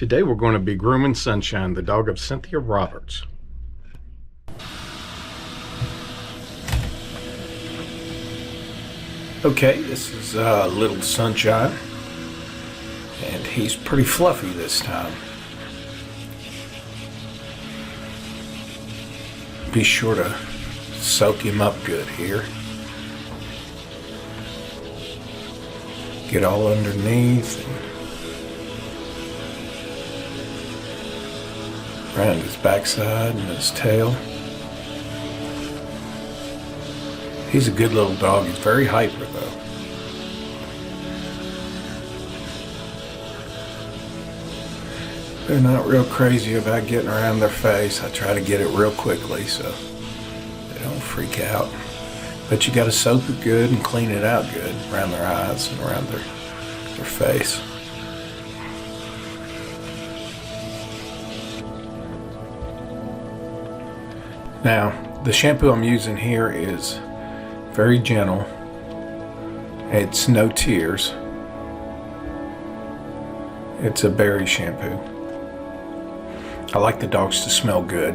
Today we're going to be grooming Sunshine, the dog of Cynthia Roberts. Okay, this is little Sunshine, and he's pretty fluffy this time. Be sure to soak him up good here. Get all underneath and around his backside and his tail. He's a good little dog. He's very hyper though. They're not real crazy about getting around their face. I try to get it real quickly so they don't freak out. But you gotta soap it good and clean it out good around their eyes and around their face. Now, the shampoo I'm using here is very gentle. It's no tears. It's a berry shampoo. I like the dogs to smell good.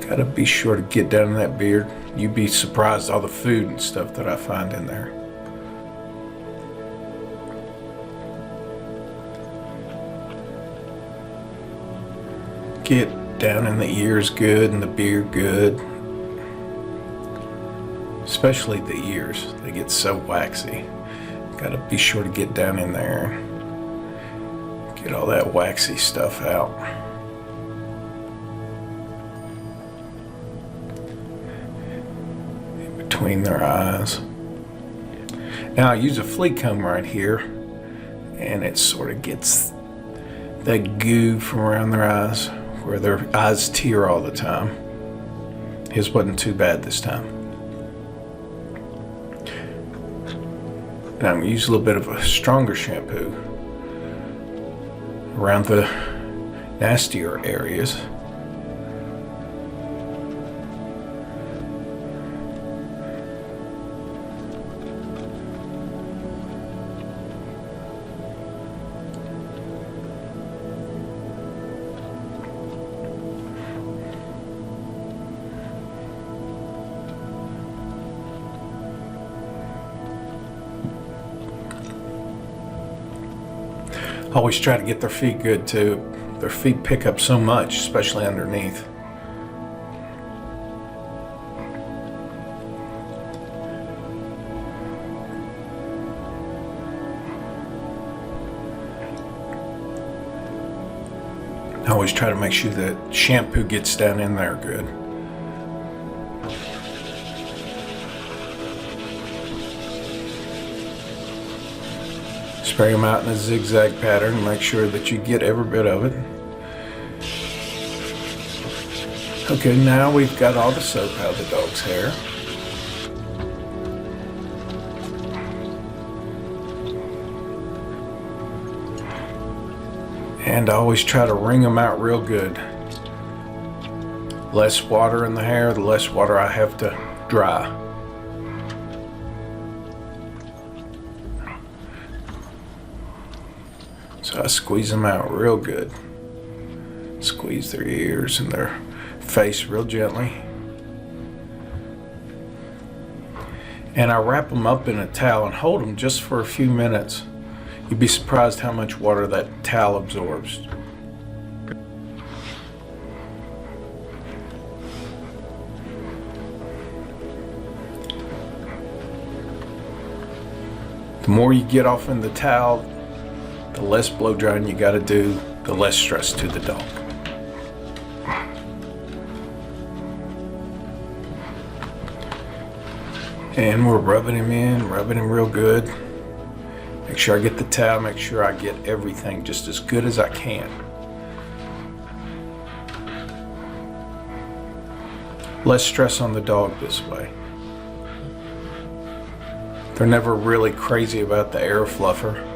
Gotta be sure to get down in that beard. You'd be surprised all the food and stuff that I find in there. Get down in the ears good and the beard good. Especially the ears. They get so waxy. Gotta be sure to get down in there and get all that waxy stuff out. In between their eyes. Now I use a flea comb right here, and it sort of gets that goo from around their eyes, where their eyes tear all the time. His wasn't too bad this time. And I'm going to use a little bit of a stronger shampoo around the nastier areas. Always try to get their feet good too. Their feet pick up so much, especially underneath. Always try to make sure that shampoo gets down in there good. Spray them out in a zigzag pattern and make sure that you get every bit of it. Okay, now we've got all the soap out of the dog's hair. And I always try to wring them out real good. Less water in the hair, the less water I have to dry. So I squeeze them out real good. Squeeze their ears and their face real gently. And I wrap them up in a towel and hold them just for a few minutes. You'd be surprised how much water that towel absorbs. The more you get off in the towel, the less blow drying you got to do, the less stress to the dog. And we're rubbing him in, rubbing him real good. Make sure I get the towel, make sure I get everything just as good as I can. Less stress on the dog this way. They're never really crazy about the air fluffer.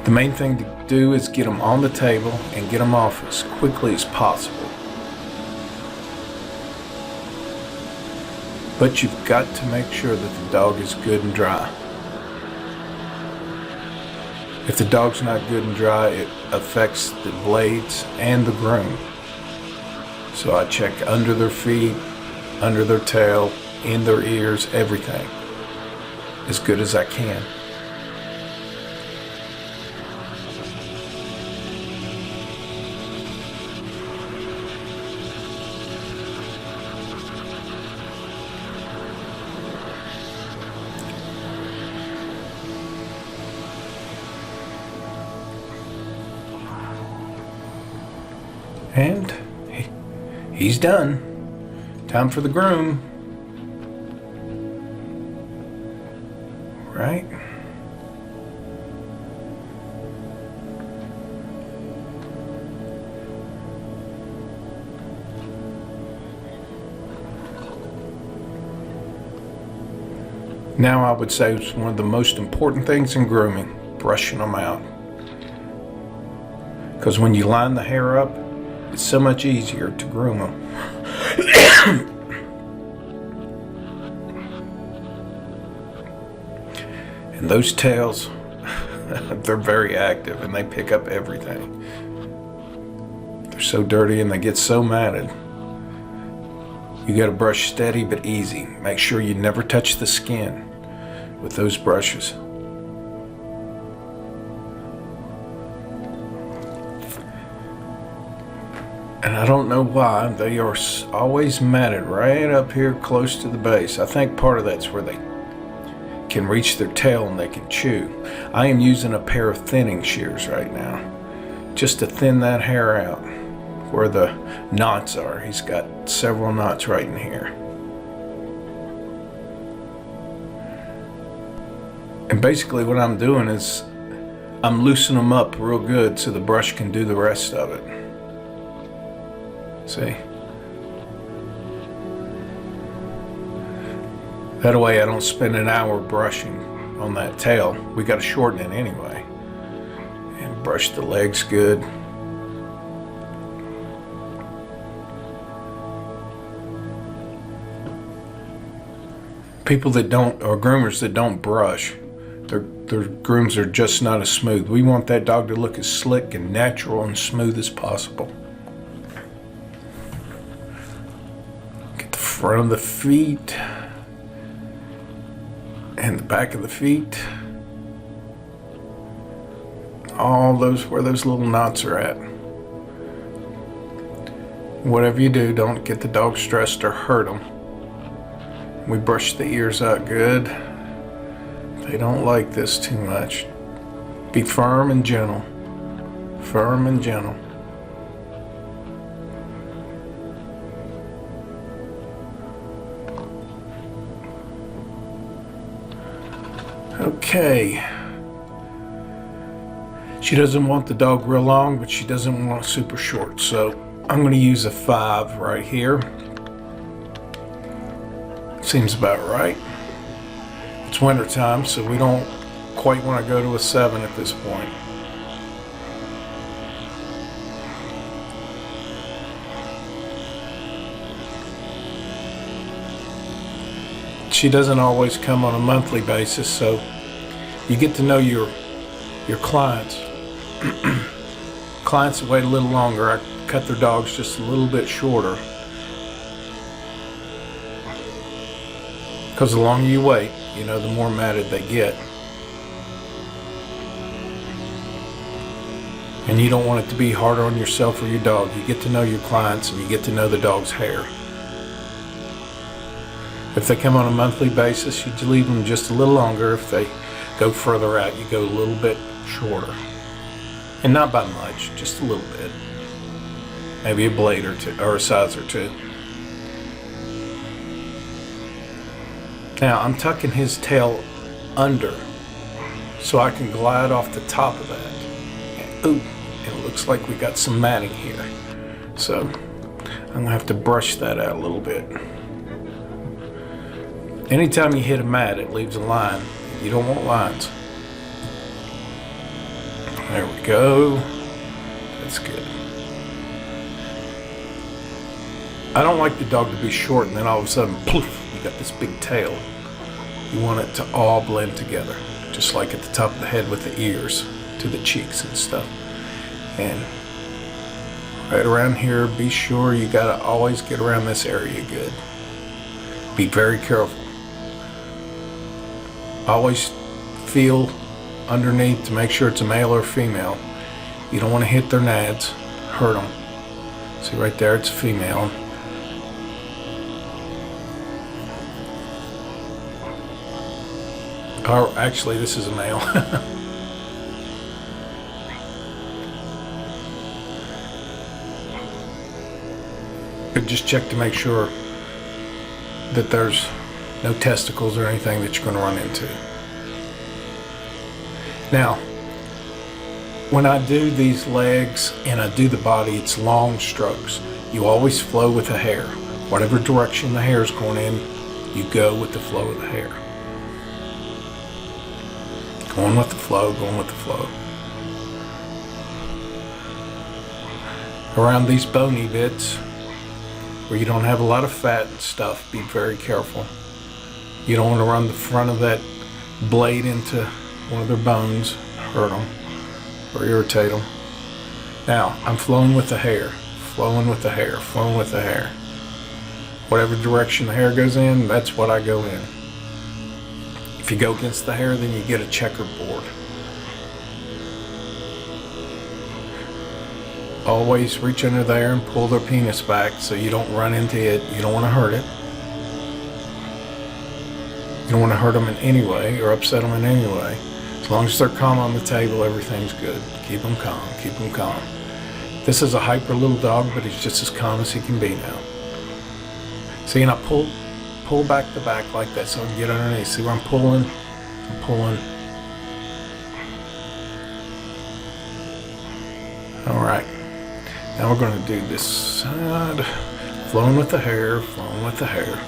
The main thing to do is get them on the table and get them off as quickly as possible. But you've got to make sure that the dog is good and dry. If the dog's not good and dry, it affects the blades and the groom. So I check under their feet, under their tail, in their ears, everything, as good as I can. And he's done. Time for the groom. Right? Now I would say it's one of the most important things in grooming, brushing them out. Because when you line the hair up, it's so much easier to groom them. And those tails, they're very active and they pick up everything. They're so dirty and they get so matted. You gotta brush steady but easy. Make sure you never touch the skin with those brushes. And I don't know why, they are always matted right up here close to the base. I think part of that's where they can reach their tail and they can chew. I am using a pair of thinning shears right now, just to thin that hair out where the knots are. He's got several knots right in here. And basically what I'm doing is I'm loosening them up real good so the brush can do the rest of it. See? That way I don't spend an hour brushing on that tail. We got to shorten it anyway. And brush the legs good. People that don't, or groomers that don't brush, their grooms are just not as smooth. We want that dog to look as slick and natural and smooth as possible. Get the front of the feet and the back of the feet. All those, where those little knots are at. Whatever you do, don't get the dog stressed or hurt them. We brush the ears out good. They don't like this too much. Be firm and gentle. Firm and gentle. Okay. She doesn't want the dog real long, but she doesn't want it super short. So I'm going to use a 5 right here. Seems about right. It's winter time, so we don't quite want to go to a 7 at this point. She doesn't always come on a monthly basis, so you get to know your clients. Clients that wait a little longer, I cut their dogs just a little bit shorter. Because the longer you wait, you know, the more matted they get. And you don't want it to be harder on yourself or your dog. You get to know your clients and you get to know the dog's hair. If they come on a monthly basis, you leave them just a little longer. If they go further out, you go a little bit shorter. And not by much, just a little bit. Maybe a blade or two, or a size or two. Now I'm tucking his tail under so I can glide off the top of that. And, ooh, it looks like we got some matting here. So I'm gonna have to brush that out a little bit. Anytime you hit a mat, it leaves a line. You don't want lines. There we go. That's good. I don't like the dog to be short and then all of a sudden, poof, you got this big tail. You want it to all blend together, just like at the top of the head with the ears to the cheeks and stuff. And right around here, be sure you gotta always get around this area good. Be very careful. Always feel underneath to make sure it's a male or female. You don't want to hit their nads, hurt them. See right there, it's a female. Or actually, this is a male. But just check to make sure that there's no testicles or anything that you're going to run into. Now, when I do these legs and I do the body, it's long strokes. You always flow with the hair. Whatever direction the hair is going in, you go with the flow of the hair. Going with the flow, going with the flow. Around these bony bits, where you don't have a lot of fat and stuff, be very careful. You don't want to run the front of that blade into one of their bones, hurt them, or irritate them. Now, I'm flowing with the hair, flowing with the hair, flowing with the hair. Whatever direction the hair goes in, that's what I go in. If you go against the hair, then you get a checkerboard. Always reach under there and pull their penis back so you don't run into it. You don't want to hurt it. You don't want to hurt them in any way or upset them in any way. As long as they're calm on the table, everything's good. Keep them calm, keep them calm. This is a hyper little dog, but he's just as calm as he can be now. See, and I pull back the back like that so I can get underneath. See where I'm pulling? I'm pulling. All right. Now we're going to do this side, flowing with the hair, flowing with the hair.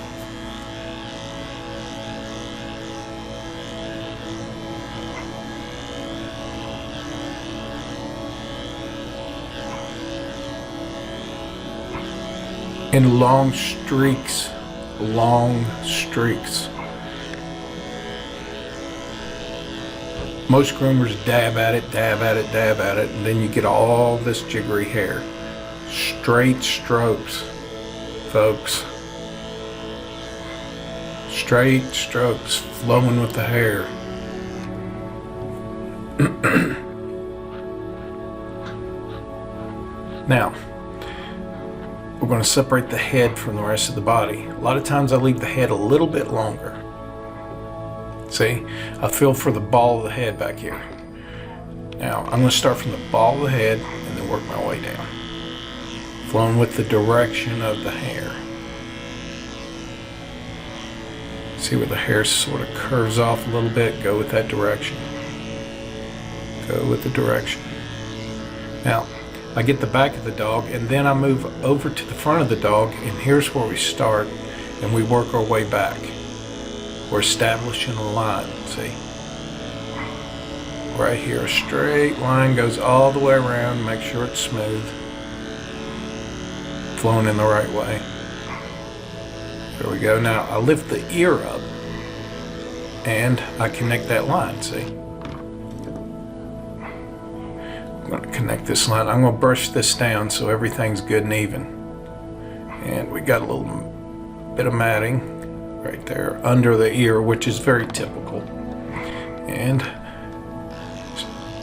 In long streaks, long streaks. Most groomers dab at it, dab at it, dab at it, and then you get all this jiggery hair. Straight strokes, folks. Straight strokes, flowing with the hair. Now, we're going to separate the head from the rest of the body. A lot of times I leave the head a little bit longer. See, I feel for the ball of the head back here. Now, I'm going to start from the ball of the head and then work my way down. Flowing with the direction of the hair. See where the hair sort of curves off a little bit? Go with that direction. Go with the direction. Now, I get the back of the dog and then I move over to the front of the dog, and here's where we start and we work our way back. We're establishing a line, see? Right here, a straight line goes all the way around, make sure it's smooth. Flowing in the right way. There we go. Now I lift the ear up and I connect that line, see? I'm going to connect this line. I'm going to brush this down so everything's good and even. And we got a little bit of matting right there under the ear, which is very typical. And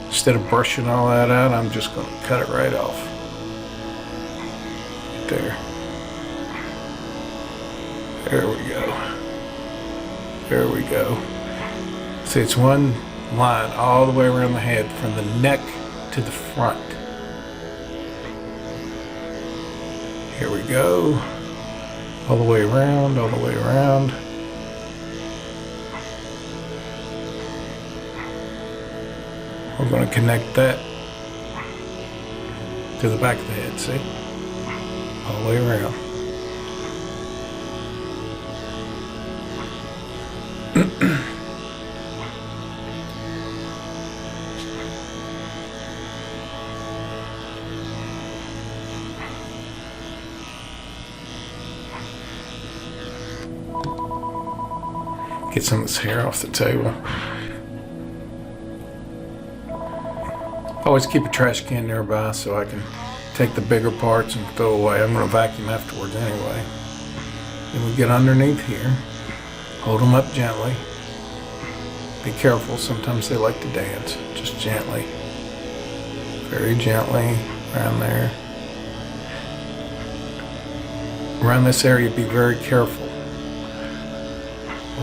instead of brushing all that out, I'm just going to cut it right off. There. There we go. There we go. See, it's one line all the way around the head from the neck to the front. Here we go. All the way around, all the way around. We're going to connect that to the back of the head, see? All the way around. Get some of this hair off the table. Always keep a trash can nearby so I can take the bigger parts and throw away. I'm going to vacuum afterwards anyway. Then we get underneath here. Hold them up gently. Be careful, sometimes they like to dance. Just gently. Very gently around there. Around this area, be very careful.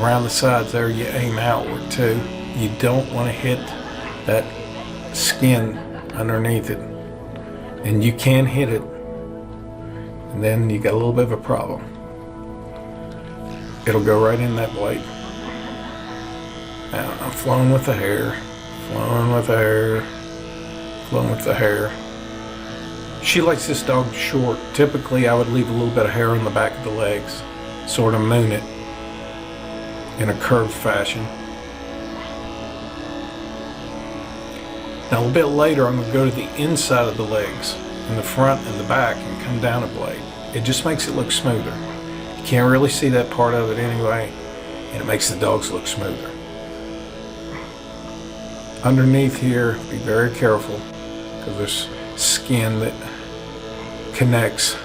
Around the sides there, you aim outward too. You don't want to hit that skin underneath it. And you can hit it, and then you got a little bit of a problem. It'll go right in that blade. Now, I'm flowing with the hair, flowing with the hair, flowing with the hair. She likes this dog short. Typically, I would leave a little bit of hair on the back of the legs, sort of moon it in a curved fashion. Now, a little bit later, I'm going to go to the inside of the legs, in the front and the back, and come down a blade. It just makes it look smoother. You can't really see that part of it anyway, and it makes the dogs look smoother. Underneath here, be very careful, because there's skin that connects.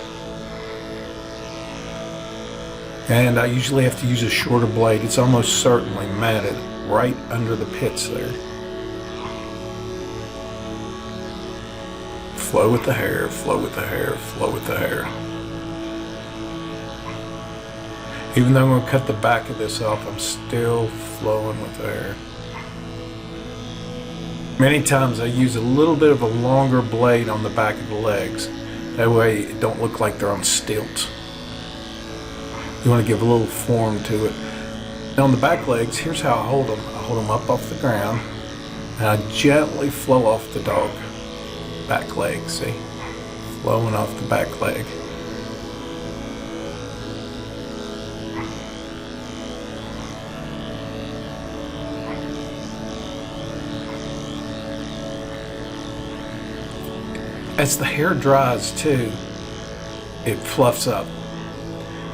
And I usually have to use a shorter blade. It's almost certainly matted right under the pits there. Flow with the hair, flow with the hair, flow with the hair. Even though I'm going to cut the back of this off, I'm still flowing with the hair. Many times I use a little bit of a longer blade on the back of the legs. That way it don't look like they're on stilts. You want to give a little form to it. Now on the back legs, here's how I hold them. I hold them up off the ground, and I gently flow off the dog. Back leg, see? Flowing off the back leg. As the hair dries too, it fluffs up.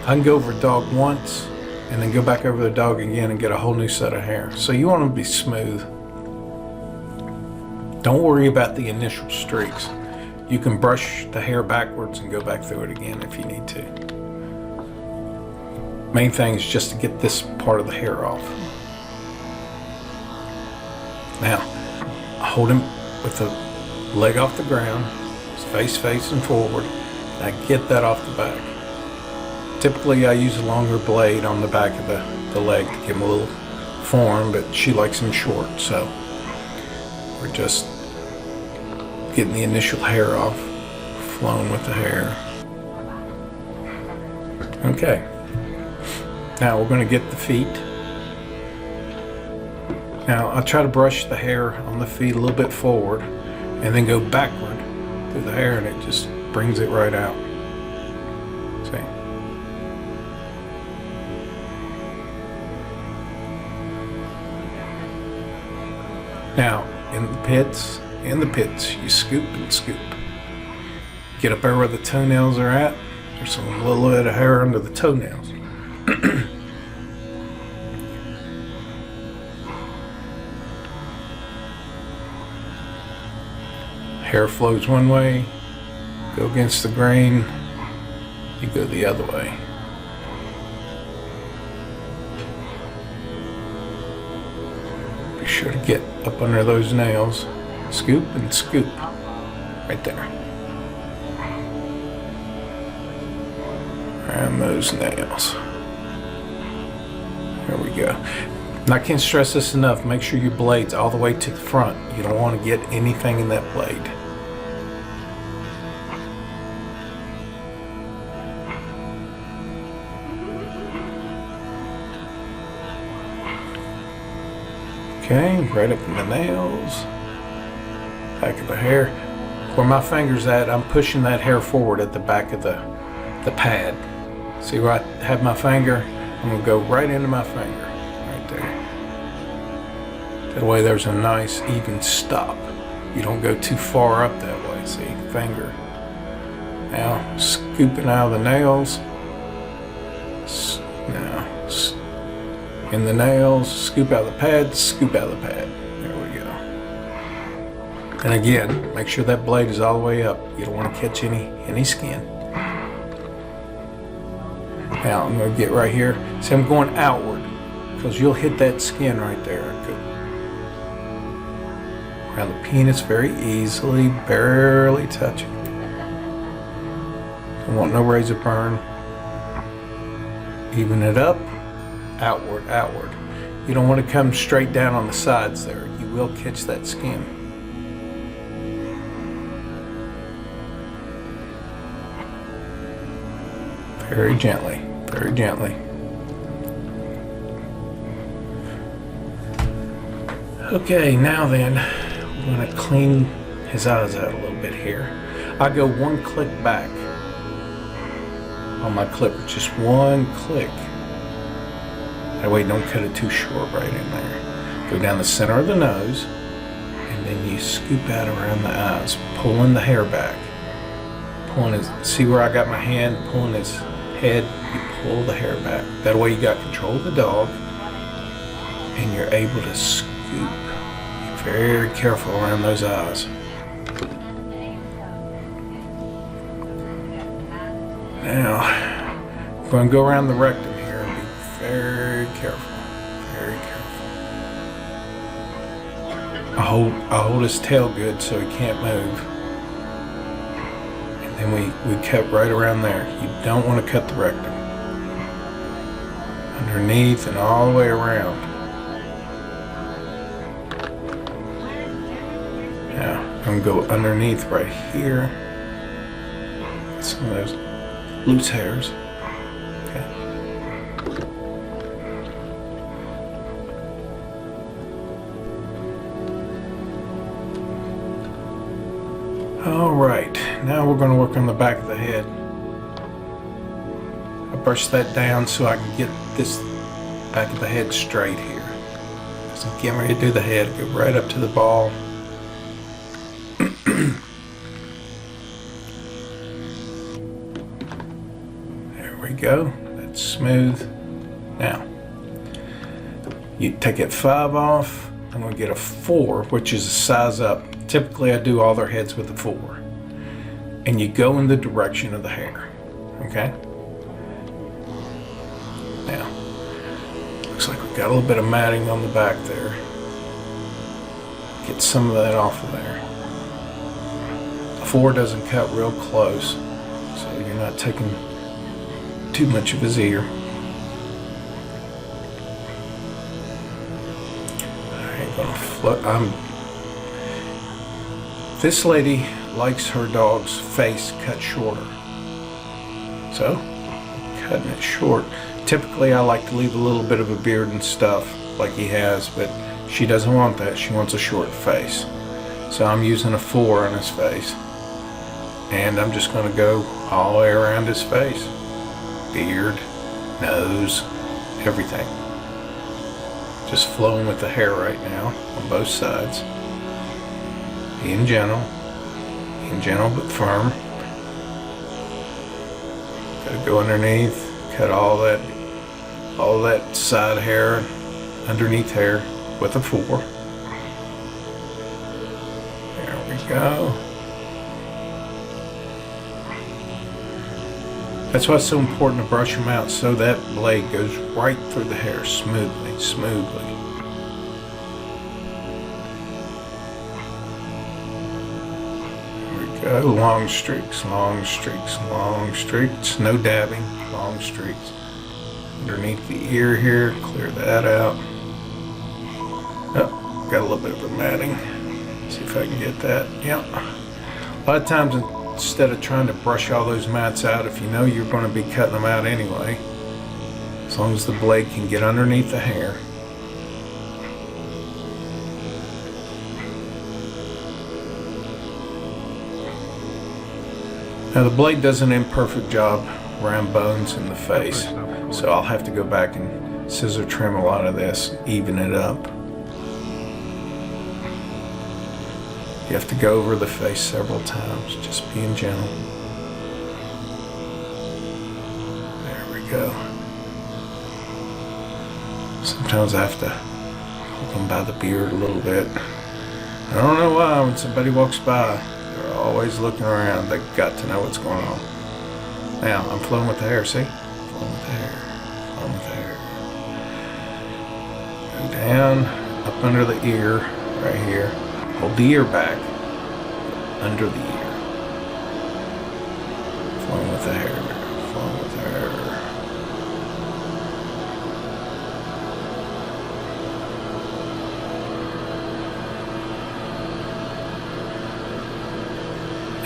I can go over a dog once and then go back over the dog again and get a whole new set of hair. So you want them to be smooth. Don't worry about the initial streaks. You can brush the hair backwards and go back through it again if you need to. Main thing is just to get this part of the hair off. Now, I hold him with the leg off the ground, his face facing forward, and I get that off the back. Typically I use a longer blade on the back of the leg to give him a little form, but she likes him short, so we're just getting the initial hair off, flowing with the hair. Okay, now we're going to get the feet. Now I try to brush the hair on the feet a little bit forward and then go backward through the hair, and it just brings it right out. See? Now in the pits, you scoop and scoop. Get up there where the toenails are at. There's some little bit of hair under the toenails. Hair flows one way, go against the grain, you go the other way. Be sure to get up under those nails. Scoop and scoop. Right there. Around those nails. There we go. And I can't stress this enough. Make sure your blade's all the way to the front. You don't want to get anything in that blade. Okay, right up in the nails. Back of the hair. Where my finger's at, I'm pushing that hair forward at the back of the pad. See where I have my finger? I'm going to go right into my finger. Right there. That way there's a nice even stop. You don't go too far up that way. See, finger. Now, scooping out of the nails. Now, in the nails, scoop out the pad, scoop out the pad. There we go. And again, make sure that blade is all the way up. You don't want to catch any skin. Now I'm going to get right here. See, I'm going outward because you'll hit that skin right there. Around the penis very easily, barely touch it. Don't want no razor burn. Even it up, outward, outward. You don't want to come straight down on the sides there. You will catch that skin. Very gently, very gently. Okay, now then, we're going to clean his eyes out a little bit here. I go one click back on my clipper, just one click. That way don't cut it too short right in there. Go down the center of the nose, and then you scoop out around the eyes, pulling the hair back. Pulling his, see where I got my hand, pulling his head, you pull the hair back. That way you got control of the dog, and you're able to scoop. Be very careful around those eyes. Now, I'm going to go around the rectum here and be very careful, very careful. I hold his tail good so he can't move. And then we cut right around there. You don't want to cut the rectum. Underneath and all the way around. Now, I'm going to go underneath right here. Get some of those loose hairs. Okay. All right, now we're going to work on the back of the head. I brush that down so I can get this back of the head straight here. So I'm getting ready to do the head, go right up to the ball. Go. That's smooth. Now, you take it 5 off. I'm going to get a 4, which is a size up. Typically, I do all their heads with a 4. And you go in the direction of the hair. Okay? Now, looks like we've got a little bit of matting on the back there. Get some of that off of there. The 4 doesn't cut real close, so you're not taking too much of his ear. Alright, gonna float. This lady likes her dog's face cut shorter. So, cutting it short. Typically I like to leave a little bit of a beard and stuff like he has, but she doesn't want that. She wants a short face. So I'm using a 4 on his face. And I'm just gonna go all the way around his face. Beard, nose, everything. Just flowing with the hair right now on both sides. Being gentle but firm. Gotta go underneath, cut all that side hair, underneath hair with a 4. There we go. That's why it's so important to brush them out so that blade goes right through the hair smoothly, smoothly. There we go. Long streaks, long streaks, long streaks. No dabbing, long streaks. Underneath the ear here, clear that out. Oh, got a little bit of a matting. See if I can get that. Yep. A lot of times, instead of trying to brush all those mats out, if you know you're going to be cutting them out anyway, as long as the blade can get underneath the hair. Now the blade does an imperfect job around bones in the face, so I'll have to go back and scissor trim a lot of this, even it up. You have to go over the face several times, just being gentle. There we go. Sometimes I have to hold them by the beard a little bit. I don't know why when somebody walks by, they're always looking around. They've got to know what's going on. Now, I'm flowing with the hair, see? Flowing with the hair, flowing with the hair. Go down, up under the ear, right here. Hold the ear back, under the ear. Flowing with the hair, flowing with the hair.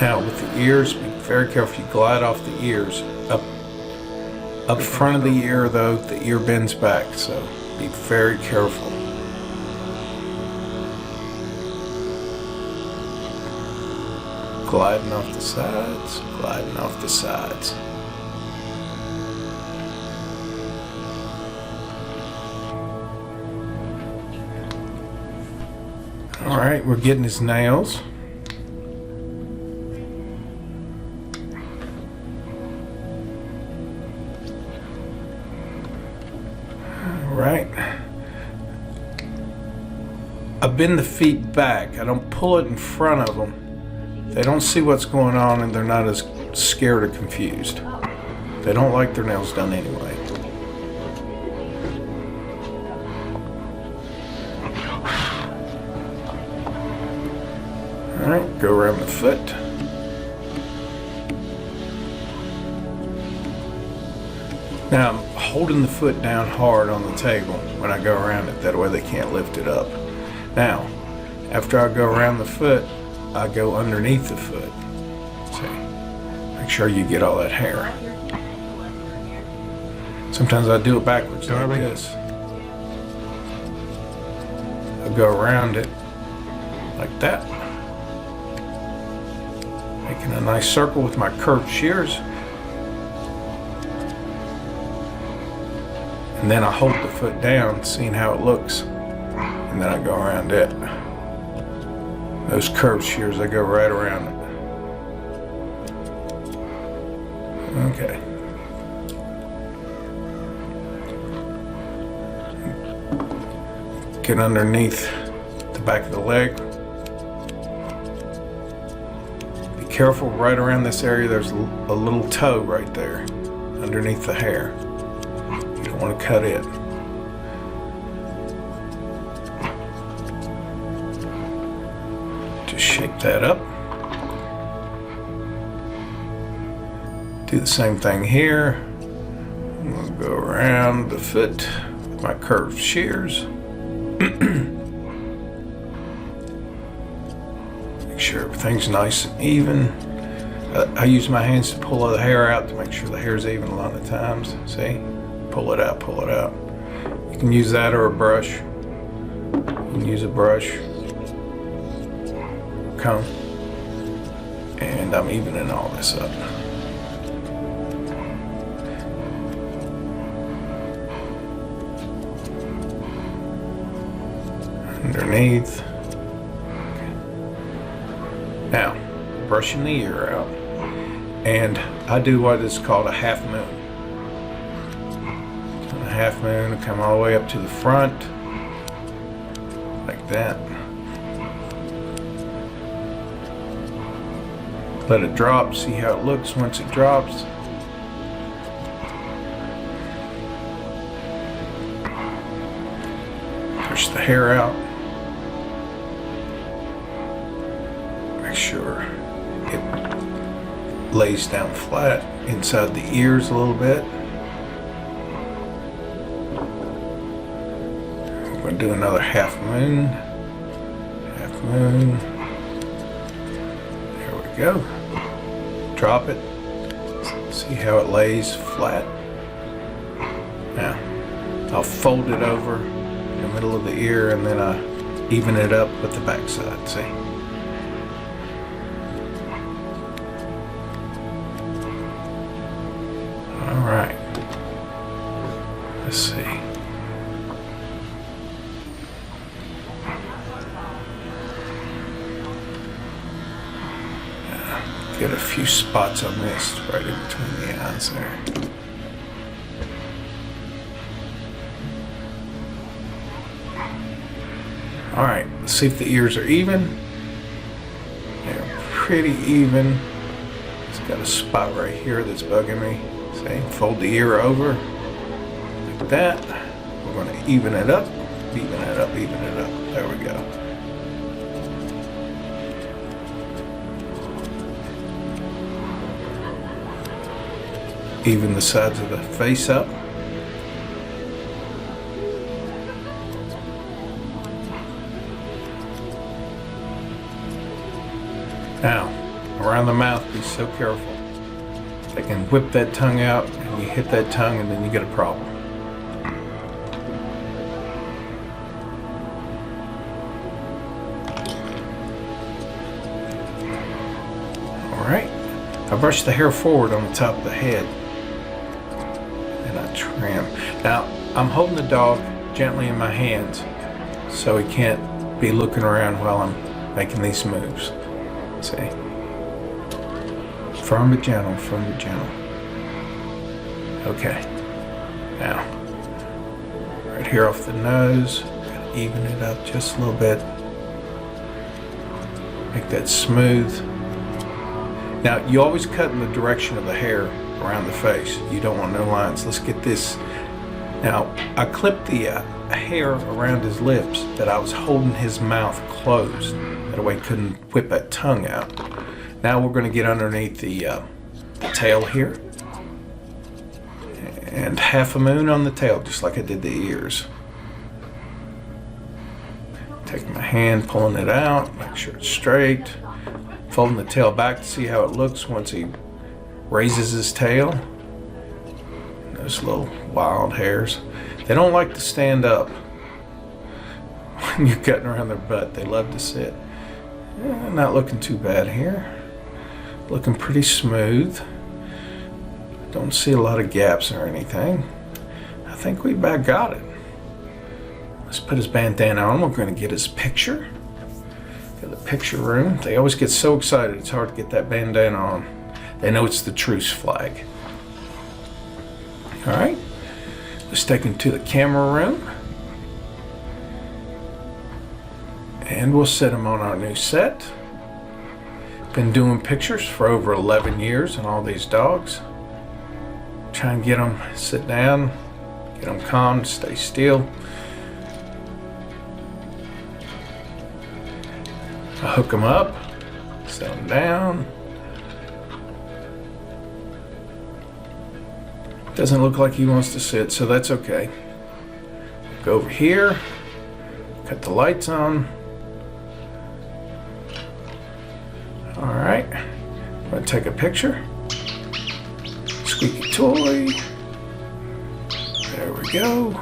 Now with the ears, be very careful. You glide off the ears. Up front of the ear though, the ear bends back, so be very careful. Gliding off the sides, gliding off the sides. All right, we're getting his nails. Right. I bend the feet back. I don't pull it in front of them. They don't see what's going on and they're not as scared or confused. They don't like their nails done anyway. All right, go around the foot. Now I'm holding the foot down hard on the table when I go around it, that way they can't lift it up. Now, after I go around the foot, I go underneath the foot. See, make sure you get all that hair. Sometimes I do it backwards like this. I go around it like that, making a nice circle with my curved shears. And then I hold the foot down, seeing how it looks, and then I go around it. Those curved shears, I go right around it. Okay. Get underneath the back of the leg. Be careful right around this area, there's a little toe right there, underneath the hair. You want to cut it. Just shake that up. Do the same thing here. I'm going to go around the foot with my curved shears. Make sure everything's nice and even. I use my hands to pull the hair out to make sure the hair's even a lot of times. See? Pull it out, pull it out. You can use that or a brush. You can use a brush, comb, and I'm evening all this up. Underneath. Now, brushing the ear out, and I do what is called a half moon. Half moon and come all the way up to the front like that. Let it drop, see how it looks once it drops. Push the hair out. Make sure it lays down flat inside the ears a little bit. We're going to do another half moon. Half moon. There we go. Drop it. See how it lays flat. Now, I'll fold it over in the middle of the ear and then I even it up with the back side. See? All right. Let's see. Get a few spots I missed right in between the eyes there. All right, let's see if the ears are even. They're pretty even. It's got a spot right here that's bugging me. See, fold the ear over like that. We're going to even it up, even it up, even it up. There we go. Even the sides of the face up. Now, around the mouth, be so careful. They can whip that tongue out, and you hit that tongue, and then you get a problem. All right. I brush the hair forward on the top of the head, and I trim. Now, I'm holding the dog gently in my hands, so he can't be looking around while I'm making these moves. See? Firm but gentle, firm but gentle. Okay. Now, right here off the nose, gotta even it up just a little bit. Make that smooth. Now, you always cut in the direction of the hair around the face. You don't want no lines. Let's get this. Now, I clipped the hair around his lips that I was holding his mouth closed. That way he couldn't whip that tongue out. Now we're going to get underneath the tail here. And half a moon on the tail, just like I did the ears. Taking my hand, pulling it out, make sure it's straight. Folding the tail back to see how it looks once he raises his tail. Those little wild hairs. They don't like to stand up when you're cutting around their butt. They love to sit. Not looking too bad here. Looking pretty smooth. Don't see a lot of gaps or anything. I think we about got it. Let's put his bandana on. We're going to get his picture. Got the picture room. They always get so excited. It's hard to get that bandana on. They know it's the truce flag. All right. Let's take him to the camera room. And we'll set him on our new set. Been doing pictures for over 11 years on all these dogs. Try and get them sit down, get them calm, stay still. I hook them up, set them down. Doesn't look like he wants to sit, so that's okay. Go over here, cut the lights on. All right, I'm gonna take a picture. Squeaky toy. There we go.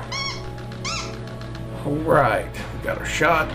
All right, we got our shot.